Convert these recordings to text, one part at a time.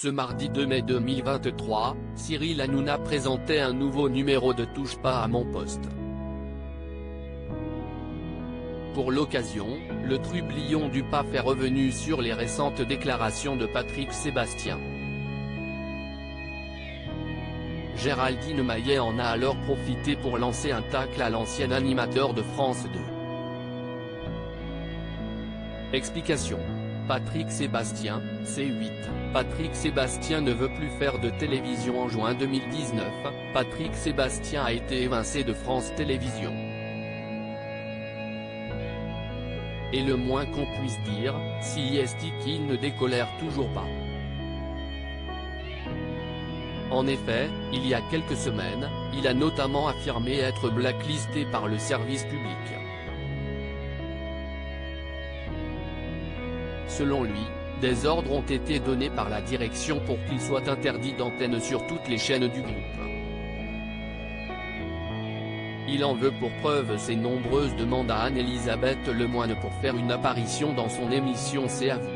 Ce mardi 2 mai 2023, Cyril Hanouna présentait un nouveau numéro de Touche pas à mon poste. Pour l'occasion, le trublion du PAF est revenu sur les récentes déclarations de Patrick Sébastien. Géraldine Maillet en a alors profité pour lancer un tacle à l'ancien animateur de France 2. Explication. Patrick Sébastien, C8. Patrick Sébastien ne veut plus faire de télévision en juin 2019, Patrick Sébastien a été évincé de France Télévisions. Et le moins qu'on puisse dire, si est qu'il ne décolère toujours pas. En effet, il y a quelques semaines, il a notamment affirmé être blacklisté par le service public. Selon lui, des ordres ont été donnés par la direction pour qu'il soit interdit d'antenne sur toutes les chaînes du groupe. Il en veut pour preuve ses nombreuses demandes à Anne-Elisabeth Lemoine pour faire une apparition dans son émission C'est à vous.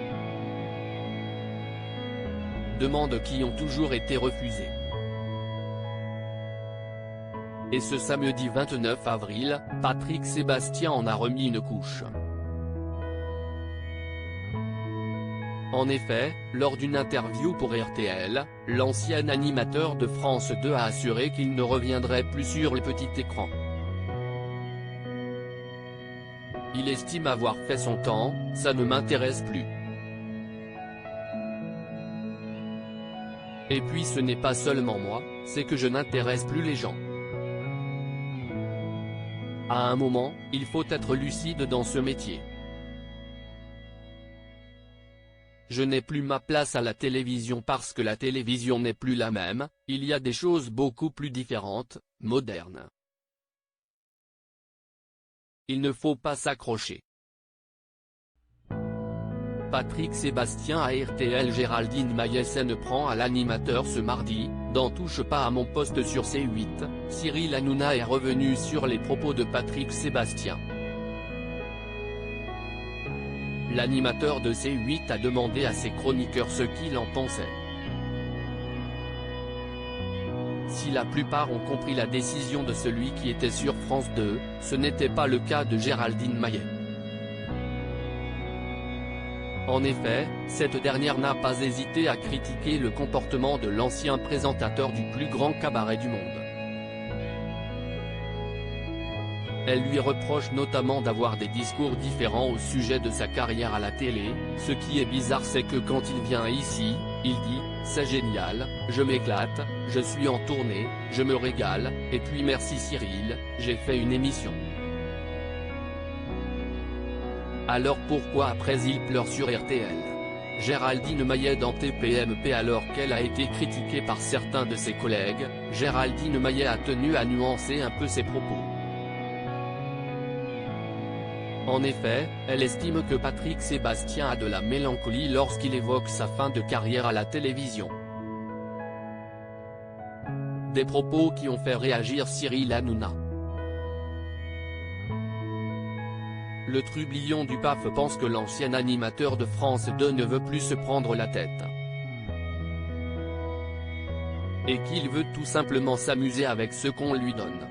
Demandes qui ont toujours été refusées. Et ce samedi 29 avril, Patrick Sébastien en a remis une couche. En effet, lors d'une interview pour RTL, l'ancien animateur de France 2 a assuré qu'il ne reviendrait plus sur le petit écran. Il estime avoir fait son temps, ça ne m'intéresse plus. Et puis ce n'est pas seulement moi, c'est que je n'intéresse plus les gens. À un moment, il faut être lucide dans ce métier. Je n'ai plus ma place à la télévision parce que la télévision n'est plus la même, il y a des choses beaucoup plus différentes, modernes. Il ne faut pas s'accrocher. Patrick Sébastien à RTL. Géraldine Maillet s'en prend à l'animateur ce mardi, dans Touche pas à mon poste sur C8, Cyril Hanouna est revenu sur les propos de Patrick Sébastien. L'animateur de C8 a demandé à ses chroniqueurs ce qu'il en pensait. Si la plupart ont compris la décision de celui qui était sur France 2, ce n'était pas le cas de Géraldine Maillet. En effet, cette dernière n'a pas hésité à critiquer le comportement de l'ancien présentateur du plus grand cabaret du monde. Elle lui reproche notamment d'avoir des discours différents au sujet de sa carrière à la télé. Ce qui est bizarre, c'est que quand il vient ici, il dit « c'est génial, je m'éclate, je suis en tournée, je me régale, et puis merci Cyril, j'ai fait une émission ». Alors pourquoi après il pleure sur RTL? Géraldine Maillet dans TPMP. Alors qu'elle a été critiquée par certains de ses collègues, Géraldine Maillet a tenu à nuancer un peu ses propos. En effet, elle estime que Patrick Sébastien a de la mélancolie lorsqu'il évoque sa fin de carrière à la télévision. Des propos qui ont fait réagir Cyril Hanouna. Le trublion du PAF pense que l'ancien animateur de France 2 ne veut plus se prendre la tête. Et qu'il veut tout simplement s'amuser avec ce qu'on lui donne.